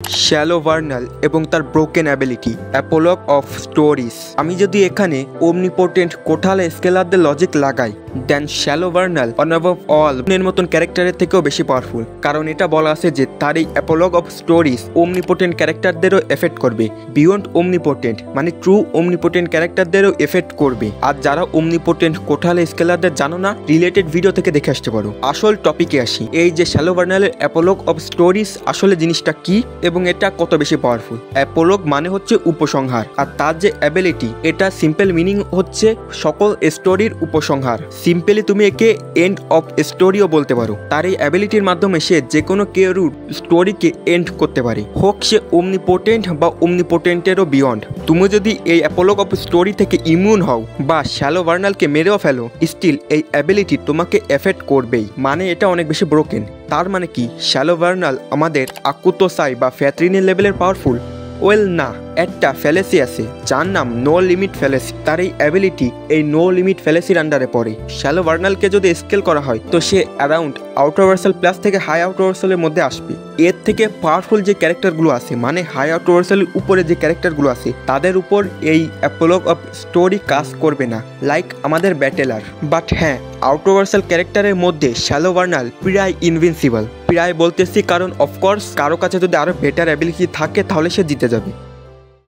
Shallow vernal এবং তার broken ability apologue of stories. আমি যদি এখানে ওমনিপোটেন্ট কোঠাল স্কেলারদের লজিক লাগাই, then shallow vernal on above all এর মতন ক্যারেক্টারের থেকেও বেশি পাওয়ারফুল, কারণ এটা বলা আছে যে তার এই অ্যাপোলগ অফ স্টোরিজ ওমনিপোটেন্ট ক্যারেক্টারদেরও এফেক্ট করবে, বিয়ন্ড ওমনিপোটেন্ট মানে ট্রু ওমনিপোটেন্ট ক্যারেক্টারদেরও এফেক্ট করবে। আর যারা ওমনিপোটেন্ট কোঠাল স্কেলারদের জানো না, রিলেটেড ভিডিও থেকে দেখে আসতে পারো। আসল টপিকে আসি, এই যে শ্যালো ভার্নালের অ্যাপোলগ অফ স্টোরিজ আসলে জিনিসটা কি এবং এটা কত বেশি পাওয়ারফুল। অ্যাপোলগ মানে হচ্ছে উপসংহার, আর তার যে অ্যাবিলিটি এটা সিম্পল মিনিং হচ্ছে সকল স্টোরির উপসংহার। সিম্পলি তুমি একে এন্ড অফ স্টোরিও বলতে পারো। তার এই অ্যাবিলিটির মাধ্যমে সে যে কোনো কেউর স্টোরিকে এন্ড করতে পারে, হোক সে ওমনিপোটেন্ট বা ওমনিপোটেন্টেরও বিয়ন্ড। তুমি যদি এই অ্যাপোলগ অফ স্টোরি থেকে ইমিউন হও বা শ্যালো ভার্নালকে মেরেও ফেলো, স্টিল এই অ্যাবিলিটি তোমাকে এফেক্ট করবেই। মানে এটা অনেক বেশি ব্রোকেন। তার মানে কি শ্যালো ভার্নাল আমাদের আকুতোসাই বা ফ্যাথরিনের লেভেলের পাওয়ারফুল? ওয়েল না, একটা ফ্যালেসি আছে যার নাম নো লিমিট ফ্যালেসি। তার এই অ্যাবিলিটি এই নো লিমিট ফ্যালেসির আন্ডারে পড়ে। শ্যালো ভার্নালকে যদি স্কেল করা হয় তো সে অ্যারাউন্ড আউটারভার্সাল প্লাস থেকে হাই আউটারভার্সালের মধ্যে আসবে। এর থেকে পাওয়ারফুল যে ক্যারেক্টারগুলো আছে, মানে হাই আউটারভার্সালের উপরে যে ক্যারেক্টারগুলো আছে, তাদের উপর এই অ্যাপোলগ অফ স্টোরি কাজ করবে না, লাইক আমাদের ব্যাটেলার। বাট হ্যাঁ, আউটারভার্সাল ক্যারেক্টারের মধ্যে শ্যালো ভার্নাল প্রায় ইনভিনসিবল। প্রায় বলতেছি কারণ অফকোর্স কারো কাছে যদি আরও বেটার অ্যাবিলিটি থাকে তাহলে সে জিতে যাবে।